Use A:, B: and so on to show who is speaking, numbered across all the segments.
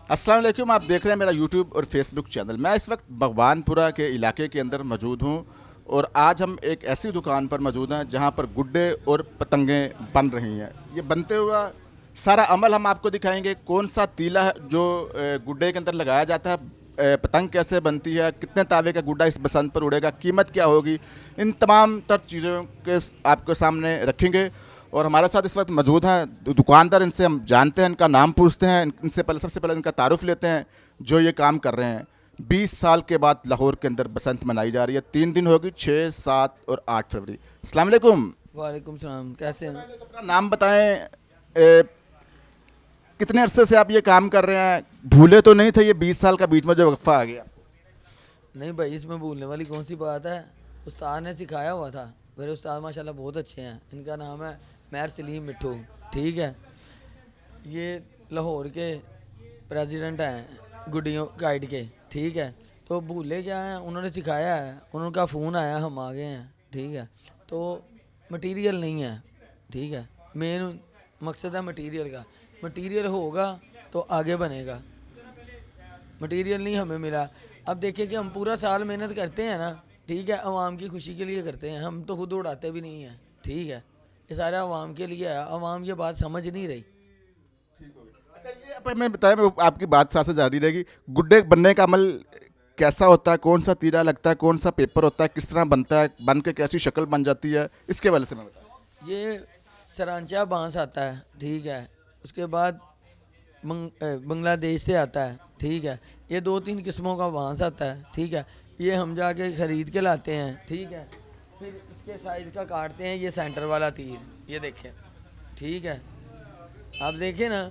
A: अस्सलाम वालेकुम। आप देख रहे हैं मेरा यूट्यूब और फेसबुक चैनल। मैं इस वक्त भगवानपुरा के इलाके के अंदर मौजूद हूँ और आज हम एक ऐसी दुकान पर मौजूद हैं जहाँ पर गुड्डे और पतंगें बन रही हैं। ये बनते हुआ सारा अमल हम आपको दिखाएंगे। कौन सा तीला है जो गुड्डे के अंदर लगाया जाता है, पतंग कैसे बनती है, कितने तावे का गुड्डा इस बसंत पर उड़ेगा, कीमत क्या होगी, इन तमाम तर चीज़ों के आपके सामने रखेंगे। और हमारे साथ इस वक्त मौजूद हैं दुकानदार। इनसे हम जानते हैं, इनका नाम पूछते हैं, इनसे पहले सबसे पहले इनका तारुफ लेते हैं जो ये काम कर रहे हैं। 20 साल के बाद लाहौर के अंदर बसंत मनाई जा रही है। 3 दिन होगी, 6, 7 और 8 फरवरी। अस्सलाम वालेकुम।
B: वालेकुम सलाम। कैसे हैं?
A: पहले तो अपना नाम बताएं। कितने अरसे से आप ये काम कर रहे हैं? भूले तो नहीं थे ये 20 साल का बीच में जो वक्फा आ गया?
B: नहीं भाई, इसमें भूलने वाली कौन सी बात है। उस्ताद ने सिखाया हुआ था। मेरे उस्ताद माशाल्लाह बहुत अच्छे हैं। इनका नाम है मैर सलीम मिट्ठू। ठीक है, ये लाहौर के प्रेसिडेंट हैं गुडियों गाइड के। ठीक है, तो भूले क्या हैं, उन्होंने सिखाया है। उनका फ़ोन आया, हम आ गए हैं। ठीक है, तो मटेरियल नहीं है। ठीक है, मेन मकसद है मटेरियल का। मटेरियल होगा तो आगे बनेगा। मटेरियल नहीं हमें मिला। अब देखिए कि हम पूरा साल मेहनत करते हैं ना। ठीक है, आवाम की खुशी के लिए करते हैं। हम तो खुद उड़ाते भी नहीं हैं। ठीक है, ये सारा आवाम के लिए है। आवाम ये बात समझ नहीं रही।
A: अच्छा, ये अब मैं बताएं, मैं आपकी बात साथ से जारी रहेगी। गुड्डे बनने का अमल कैसा होता है, कौन सा तीरा लगता है, कौन सा पेपर होता है, किस तरह बनता है, बन के कैसी शक्ल बन जाती है, इसके बारे से मैं बताऊँ।
B: ये सरांचा बांस आता है। ठीक है, उसके बाद बांग्लादेश से आता है। ठीक है, ये 2-3 किस्मों का बांस आता है। ठीक है, ये हम जाके ख़रीद के लाते हैं। ठीक है, फिर इसके साइज़ का काटते हैं। ये सेंटर वाला तीर, ये देखें। ठीक है, आप देखें ना,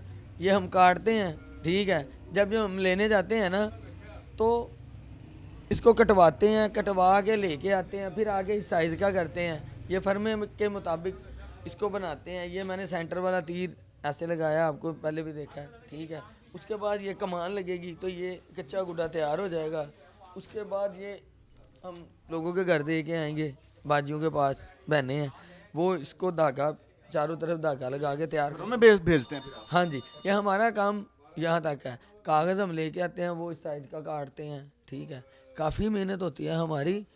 B: ये हम काटते हैं। ठीक है, जब हम लेने जाते हैं ना, तो इसको कटवाते हैं। कटवा के लेके आते हैं, फिर आगे इस साइज़ का करते हैं। ये फर्मे के मुताबिक इसको बनाते हैं। ये मैंने सेंटर वाला तीर ऐसे लगाया, आपको पहले भी देखा है। ठीक है, उसके बाद ये कमान लगेगी तो ये कच्चा गुड्डा तैयार हो जाएगा। उसके बाद ये हम लोगों के घर दे के आएंगे, बाजियों के पास बहने हैं, वो इसको धागा चारों तरफ धागा लगा के तैयार
A: घरों
B: कर।
A: में भेजते हैं फिर आप?
B: हाँ जी, ये हमारा काम यहाँ तक है। कागज़ हम लेके आते हैं, वो इस साइज़ का काटते हैं। ठीक है, काफ़ी मेहनत होती है हमारी,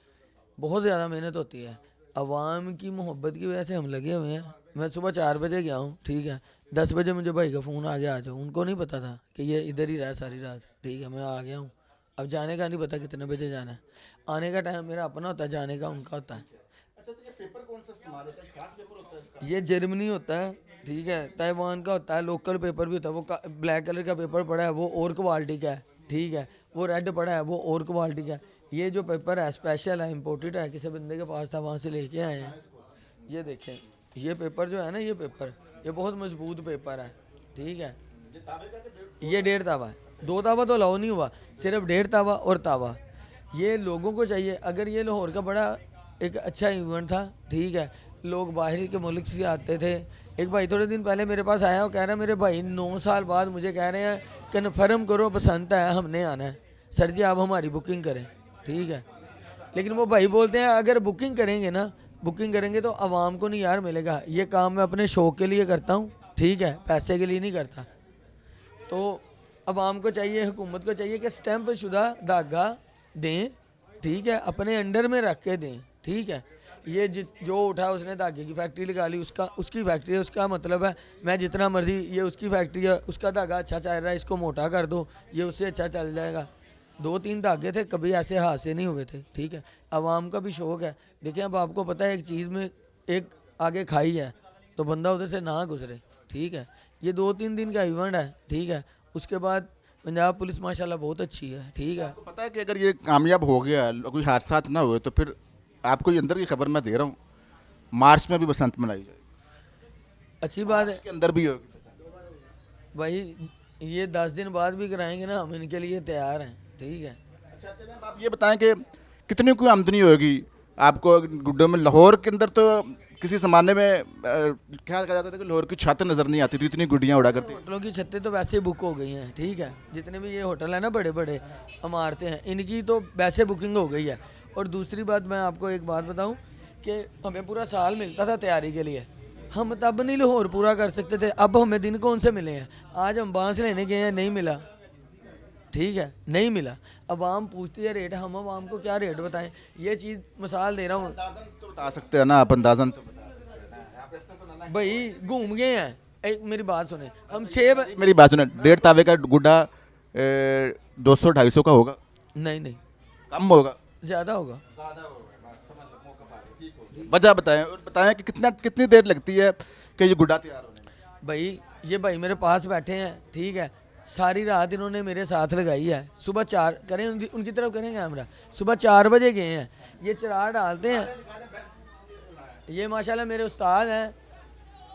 B: बहुत ज़्यादा मेहनत होती है। आवाम की मोहब्बत की वजह से हम लगे हुए हैं। मैं सुबह 4 बजे गया हूँ। ठीक है, 10 बजे मुझे भाई का फ़ोन आ गया, आ जाओ। उनको नहीं पता था कि ये इधर ही रहा सारी रात। ठीक है, मैं आ गया हूँ। अब जाने का नहीं पता कितने बजे जाना है। आने का टाइम मेरा अपना होता है, जाने का उनका होता है।
A: अच्छा, तो ये पेपर कौन सा इस्तेमाल होता है, खास पेपर होता है इसका?
B: ये जर्मनी होता है। ठीक है, ताइवान का होता है। लोकल पेपर भी होता है। वो ब्लैक कलर का पेपर पड़ा है, वो और क्वालिटी का है। ठीक है, वो रेड पड़ा है, वो और क्वालिटी का है। ये जो पेपर है स्पेशल है, इम्पोर्टेड है, किसी बंदे के पास था, वहाँ से लेके आए हैं। ये देखें, ये पेपर जो है ना, ये पेपर ये बहुत मजबूत पेपर है। ठीक है, ये 1.5 तावा है। 2 तावा तो अलाउ नहीं हुआ, सिर्फ 1.5 तावा और तावा। ये लोगों को चाहिए। अगर ये लाहौर का बड़ा एक अच्छा इवेंट था। ठीक है, लोग बाहर के मुल्क से आते थे। एक भाई थोड़े दिन पहले मेरे पास आया और कह रहा है, मेरे भाई 9 साल बाद मुझे कह रहे हैं कन्फर्म करो बसंत है, हमने आना है। सर जी आप हमारी बुकिंग करें। ठीक है, लेकिन वो भाई बोलते हैं अगर बुकिंग करेंगे ना, बुकिंग करेंगे तो आवाम को नहीं यार मिलेगा। ये काम मैं अपने शौक़ के लिए करता हूँ। ठीक है, पैसे के लिए नहीं करता। तो आवाम को चाहिए, हुकूमत को चाहिए कि स्टैंप शुदा धागा दें। ठीक है, अपने अंडर में रख के दें। ठीक है, ये जो उठा उसने धागे की फैक्ट्री लगा ली, उसकी फैक्ट्री है। उसका मतलब है मैं जितना मर्जी, ये उसकी फैक्ट्री है, उसका धागा अच्छा चल रहा है, इसको मोटा कर दो, ये उससे अच्छा चल जाएगा। 2-3 धागे थे, कभी ऐसे हादसे नहीं हुए थे। ठीक है, आवाम का भी शौक़ है। देखिए, अब आपको पता है एक चीज़ में एक आगे खाई है तो बंदा उधर से ना गुजरे। ठीक है, ये 2-3 दिन का इवेंट है। ठीक है, उसके बाद पंजाब पुलिस माशाल्लाह बहुत अच्छी है। ठीक है,
A: आपको पता है कि अगर ये कामयाब हो गया, कोई हादसा ना हुए, तो फिर आपको ये अंदर की खबर मैं दे रहा हूँ, मार्च में भी बसंत मनाई जाएगी।
B: अच्छी बात है
A: के अंदर भी होगी बसंत।
B: भाई। ये 10 दिन बाद भी कराएंगे ना, हम इनके लिए तैयार हैं। ठीक है,
A: अच्छा चलें, अब आप ये बताएं कि कितनी कोई आमदनी होगी आपको गुड्डों में? लाहौर के अंदर तो किसी ज़माने में ख्याल कहा जाता था कि लाहौर की छत नज़र नहीं आती थी, इतनी गुड्डियाँ उड़ा करती।
B: होटलों की छतें तो वैसे ही बुक हो गई हैं। ठीक है, जितने भी ये होटल है ना, बड़े बड़े इमारतें हैं, इनकी तो वैसे बुकिंग हो गई है। और दूसरी बात मैं आपको एक बात बताऊं कि हमें पूरा साल मिलता था तैयारी के लिए। हम तब नहीं लाहौर पूरा कर सकते थे, अब हमें दिन कौन से मिले हैं। आज हम बांस लेने गए हैं, नहीं मिला। ठीक है, नहीं मिला। अवाम पूछती है रेट, हम अवाम को क्या रेट बताएं? ये चीज़ मिसाल दे रहा हूँ
A: अंदाजन तो बता सकते हैं ना आप, अंदाजन तो बता सकते हैं ना आप, ऐसा तो ना
B: भाई, घूम गए हैं। एक मेरी बात सुने, हम 6
A: मेरी बात सुने, 1.5 तावे का गुड्डा 200-250 का होगा,
B: नहीं नहीं,
A: कम होगा,
B: ज़्यादा होगा।
A: ज़्यादा होगा, बस समझ लो, मौका पा गए, ठीक हो गया। वजह बताएं, और बताएं कि कितनी देर लगती है कि ये गुड्डा तैयार होने में।
B: भाई ये भाई मेरे पास बैठे हैं, ठीक है, सारी रात इन्होंने मेरे साथ लगाई है। सुबह 4 करें, उनकी तरफ करें कैमरा, सुबह 4 बजे गए हैं, ये चिराग डालते हैं। ये माशाल्लाह मेरे उस्ताद हैं,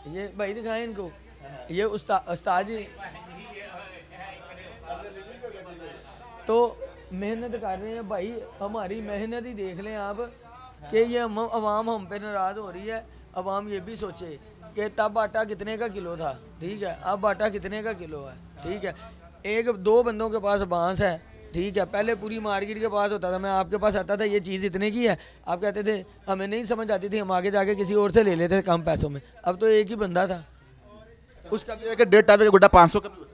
B: ये भाई दिखाएं इनको, ये उस्ताद जी तो मेहनत कर रहे हैं भाई। हमारी मेहनत ही देख लें आप कि ये अवाम हम पे नाराज़ हो रही है। अवाम ये भी सोचे कि तब आटा कितने का किलो था, ठीक है, अब आटा कितने का किलो है, ठीक है। 1-2 बंदों के पास बांस है, ठीक है, पहले पूरी मार्केट के पास होता था। मैं आपके पास आता था, ये चीज़ इतने की है, आप कहते थे हमें नहीं समझ आती थी, हम आगे जाके किसी और से ले लेते थे कम पैसों में। अब तो एक ही बंदा था, उसका
A: ये है कि 1.5 तावे का गुड्डा 500 का भी हो सकता है।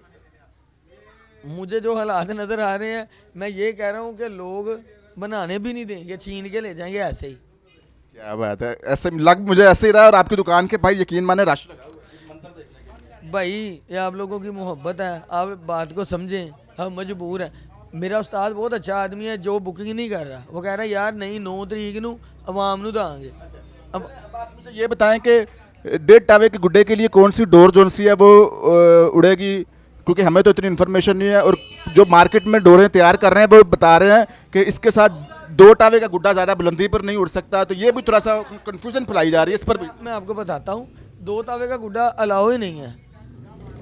B: मुझे जो हालात नज़र आ रहे हैं, मैं ये कह रहा हूँ कि लोग बनाने भी नहीं देंगे, छीन के ले जाएंगे ऐसे ही।
A: क्या बात है, ऐसे लग मुझे ऐसे ही रहा। और आपकी दुकान के भाई यकीन माने रश लगा हुआ है, मंजर देखने के लिए।
B: भाई ये आप लोगों की मोहब्बत है, आप बात को समझें, हम मजबूर हैं। मेरा उस्ताद बहुत अच्छा आदमी है, जो बुकिंग नहीं कर रहा, वो कह रहा है यार नहीं 9 तरीक नू अवाम नू देंगे। अब
A: आप मुझे ये बताएं कि 1.5 तावे के गुड्डे के लिए कौन सी डोर जोन सी है वो उड़ेगी, क्योंकि हमें तो इतनी इन्फॉर्मेशन नहीं है। और जो मार्केट में डोरें तैयार कर रहे हैं वो बता रहे हैं कि इसके साथ 2 तावे का गुड्डा ज़्यादा बुलंदी पर नहीं उड़ सकता। तो ये भी थोड़ा सा कंफ्यूजन फैलाई जा रही है इस पर भी।
B: मैं आपको बताता हूँ, 2 तावे का गुड्डा अलाउ ही नहीं है,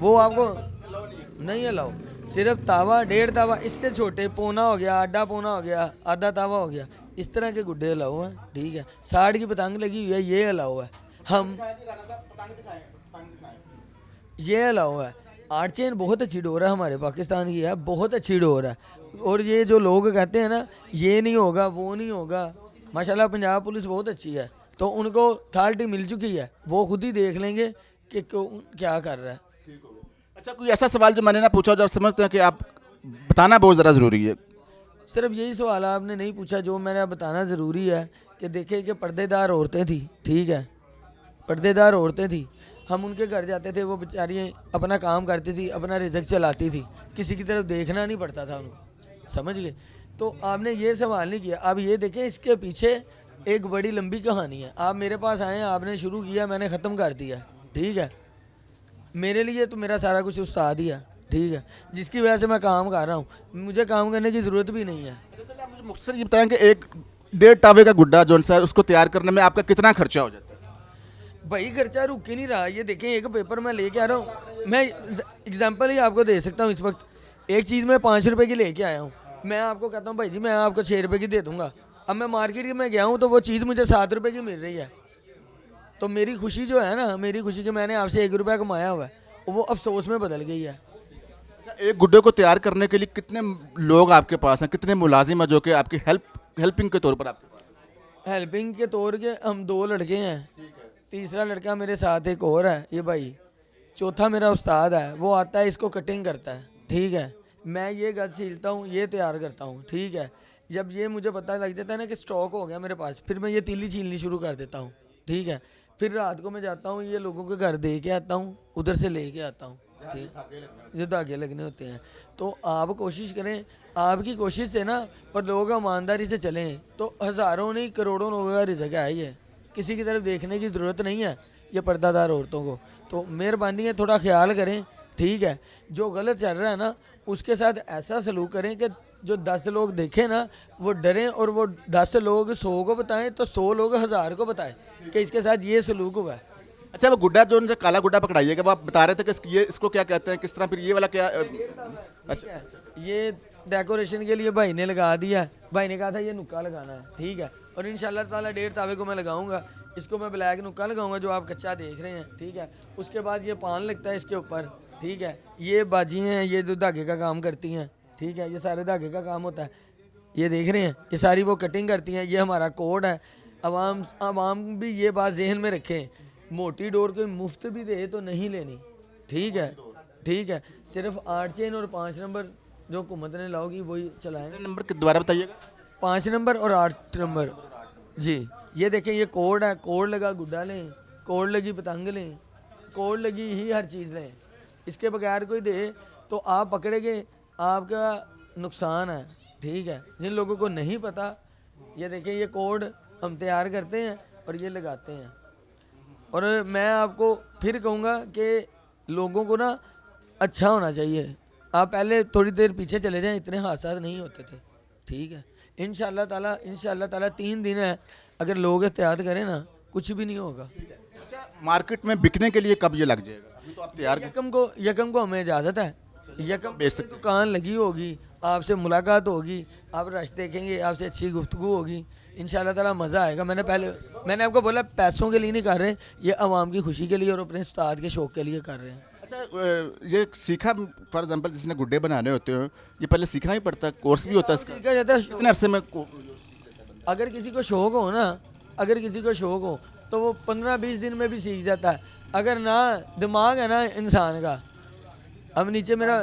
B: वो आपको नहीं अलाउ। सिर्फ तावा, 1.5 तावा, इससे छोटे पौना हो गया, आधा पौना हो गया, आधा तावा हो गया, इस तरह के गुड्डे अलाउ हैं, ठीक है। 60 की पतंग लगी हुई है, ये अलाउ है। हम ये अलाउ है। आर्ट चेन बहुत अच्छी डोर है, हमारे पाकिस्तान की है, बहुत अच्छी डोर है। और ये जो लोग कहते हैं ना ये नहीं होगा वो नहीं होगा, माशाल्लाह पंजाब पुलिस बहुत अच्छी है, तो उनको अथॉरिटी मिल चुकी है, वो खुद ही देख लेंगे कि क्या कर रहा है।
A: अच्छा, कोई ऐसा सवाल जो मैंने ना पूछा जो आप समझते हैं कि आप बताना बहुत ज़रा ज़रूरी है।
B: सिर्फ यही सवाल आपने नहीं पूछा जो मैंने बताना ज़रूरी है कि देखें कि पर्देदार औरतें थी, ठीक है, पर्देदार औरतें थी, हम उनके घर जाते थे, वो बेचारी अपना काम करती थी, अपना रिज़्क चलाती थी, किसी की तरफ देखना नहीं पड़ता था उनको, समझ गए। तो आपने ये सवाल नहीं किया। अब ये देखें, इसके पीछे एक बड़ी लंबी कहानी है। आप मेरे पास आए, आपने शुरू किया, मैंने ख़त्म कर दिया, ठीक है। मेरे लिए तो मेरा सारा कुछ उस्ताद ही है, ठीक है, जिसकी वजह से मैं काम कर रहा हूँ, मुझे काम करने की ज़रूरत भी नहीं है।
A: मुझे मुख्तसर ये बताएं कि एक 1.5 तावे का गुड्डा जो है उसको तैयार करने में आपका कितना खर्चा हो जाता है।
B: भाई खर्चा रुक ही नहीं रहा। ये देखें, एक पेपर मैं लेके आ रहा हूँ, मैं एग्जांपल ही आपको दे सकता हूँ। इस वक्त एक चीज़ मैं 5 रुपए की लेके आया हूँ, मैं आपको कहता हूँ भाई जी मैं आपको 6 रुपए की दे दूंगा। अब मैं मार्केट में गया हूँ तो वो चीज़ मुझे 7 रुपए की मिल रही है, तो मेरी खुशी जो है ना, मेरी खुशी कि मैंने आपसे 1 रुपया कमाया हुआ है, वो अफसोस में बदल गई है।
A: अच्छा, एक गुड्डे को तैयार करने के लिए कितने लोग आपके पास हैं, कितने मुलाजिम हैं जो कि आपकी हेल्पिंग के तौर पर आपके पास हैं?
B: हेल्पिंग के तौर के हम 2 लड़के हैं, तीसरा लड़का मेरे साथ एक और है, ये भाई, चौथा मेरा उस्ताद है, वो आता है इसको कटिंग करता है, ठीक है। मैं ये गज छीलता हूँ, ये तैयार करता हूँ, ठीक है। जब ये मुझे पता लग जाता है ना कि स्टॉक हो गया मेरे पास, फिर मैं ये तीली छीलनी शुरू कर देता हूँ, ठीक है। फिर रात को मैं जाता हूँ, ये लोगों के घर दे के आता हूँ, उधर से ले के आता हूँ, ठीक, जो धागे लगने होते हैं। तो आप कोशिश करें, आपकी कोशिश से ना, और लोग ईमानदारी से चलें तो हज़ारों नहीं करोड़ों लोगों का रिज़्क है। ये किसी की तरफ देखने की ज़रूरत नहीं है, ये पर्दादार औरतों को। तो मेहरबानी है, थोड़ा ख्याल करें, ठीक है। जो गलत चल रहा है ना, उसके साथ ऐसा सलूक करें कि जो 10 लोग देखें ना वो डरें, और वो 10 लोग 100 को बताएं तो 100 लोग 1000 को बताएं कि इसके साथ ये सलूक हुआ है।
A: अच्छा, वो गुड्डा जो उनसे काला गुड्डा पकड़ाइएगा, वो आप बता रहे थे कि ये इसको क्या कहते हैं, किस तरह, फिर ये वाला क्या? अच्छा,
B: ये डेकोरेशन के लिए भाई ने लगा दिया, भाई ने कहा था ये नुक्का लगाना है, ठीक है। और इंशाल्लाह ताला 1.5 तावे को मैं लगाऊंगा, इसको मैं ब्लैक नुक्का लगाऊंगा जो आप कच्चा देख रहे हैं, ठीक है। उसके बाद ये पान लगता है इसके ऊपर, ठीक है। ये बाजी हैं, ये जो धागे का काम करती हैं, ठीक है, ये सारे धागे का काम होता है, ये देख रहे हैं, ये सारी वो कटिंग करती हैं। ये हमारा कोड है। अवाम भी ये बात जहन में रखें, मोटी डोर कोई मुफ्त भी दे तो नहीं लेनी, ठीक है, ठीक है। सिर्फ 8 चेन और 5 नंबर जो हुकूमत ने लाओगी वही चलाएं।
A: नंबर के दोबारा बताइएगा।
B: 5 नंबर और 8 नंबर जी। ये देखें, ये कोड है, कोड लगा गुड्डा लें, कोड लगी पतंग लें, कोड लगी ही हर चीज़ लें। इसके बगैर कोई दे तो आप पकड़ेंगे, आपका नुकसान है, ठीक है। जिन लोगों को नहीं पता, ये देखें, ये कोड हम तैयार करते हैं और ये लगाते हैं। और मैं आपको फिर कहूँगा कि लोगों को ना अच्छा होना चाहिए। आप पहले थोड़ी देर पीछे चले जाएं, इतने हादसा नहीं होते थे, ठीक है। इंशाल्लाह ताला 3 दिन है, अगर लोग एहतियात करें ना, कुछ भी नहीं होगा।
A: अच्छा, मार्केट में बिकने के लिए कब ये लग जाएगा? अभी तो आप तैयार
B: यकम को हमें इजाज़त है। यकम
A: बेसिक
B: दुकान लगी होगी, आपसे मुलाकात होगी, आप रश देखेंगे, आपसे अच्छी गुफ्तगू होगी, इंशाल्लाह ताला मज़ा आएगा। मैंने आपको बोला पैसों के लिए नहीं कर रहे, ये आवाम की खुशी के लिए और अपने उस्ताद के शौक़ के लिए कर रहे हैं।
A: अच्छा, ये सीखा फॉर एग्जांपल जिसने गुड्डे बनाने होते हो, ये पहले सीखना ही पड़ता है, कोर्स भी होता है इसका?
B: सीखा जाता है।
A: कितने अरसे में
B: अगर किसी को शौक़ हो ना, अगर किसी को शौक़ हो तो वो 15-20 दिन में भी सीख जाता है। अगर ना दिमाग है ना इंसान का, अब नीचे मेरा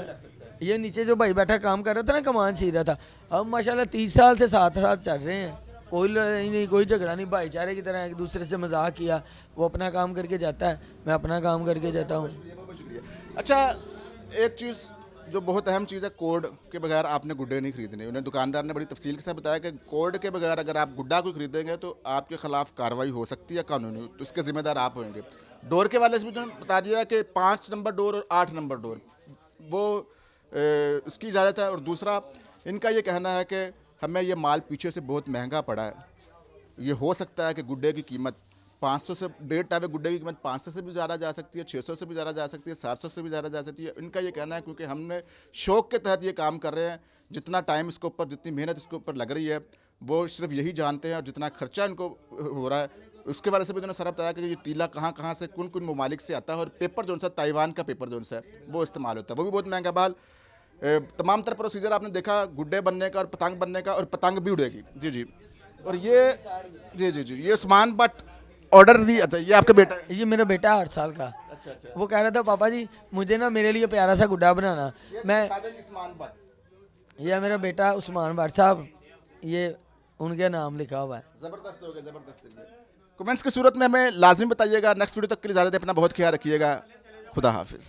B: ये नीचे जो भाई बैठा काम कर रहा था ना, कमान सीख रहा था, अब माशाल्लाह 30 साल से साथ चल रहे हैं, कोई लड़ाई नहीं, कोई झगड़ा नहीं, भाईचारे की तरह एक दूसरे से मजाक किया। वो अपना काम करके जाता है, मैं अपना काम करके जाता हूँ।
A: अच्छा, एक चीज़ जो बहुत अहम चीज़ है, कोड के बगैर आपने गुड्डे नहीं खरीदने। उन्हें दुकानदार ने बड़ी तफसील के साथ बताया कि कोड के बगैर अगर आप गुड्डा को खरीदेंगे तो आपके खिलाफ कार्रवाई हो सकती है कानूनी, तो इसके ज़िम्मेदार आप होंगे। डोर के वाले से भी उन्होंने बता दिया कि 5 नंबर डोर और 8 नंबर डोर वो उसकी इजाज़त है। और दूसरा इनका ये कहना है कि हमें ये माल पीछे से बहुत महंगा पड़ा है। ये हो सकता है कि गुड्डे की कीमत 500 से 1.5 टावे गुड्डे की कीमत 500 से भी ज़्यादा जा सकती है, 600 से भी ज़्यादा जा सकती है, 700 से भी ज़्यादा जा सकती है। इनका ये कहना है क्योंकि हमने शौक़ के तहत ये काम कर रहे हैं, जितना टाइम इसके ऊपर, जितनी मेहनत इसके ऊपर लग रही है, वो सिर्फ यही जानते हैं, और जितना खर्चा इनको हो रहा है उसके वजह से भी उन्होंने सर बताया कि ये तीला कहाँ से कौन कौन ममालिक से आता है। और पेपर जो सा ताइवान का पेपर जो सा वो इस्तेमाल होता है, वो भी बहुत महंगा। बहाल तमाम तरह प्रोसीजर आपने देखा गुड्डे बनने का और पतंग बनने का, और पतंग भी उड़ेगी। जी जी। और ये जी ये उस्मान भट्ट ऑर्डर दी। अच्छा, ये आपका बेटा है?
B: ये मेरा बेटा 8 साल का।
A: अच्छा।
B: वो कह रहा था पापा जी मुझे ना मेरे लिए प्यारा सा गुड्डा बनाना। मैं
A: उस्मान भट्ट,
B: ये मेरा बेटा उस्मान भट्ट साहब, ये उनके नाम लिखा हुआ है।
A: ज़बरदस्त हो गया, ज़बरदस्त। कमेंट्स की सूरत में हमें लाजमी बताइएगा। नेक्स्ट वीडियो तक के लिए इजाज़त है, अपना बहुत ख्याल रखिएगा। खुदा हाफिज़।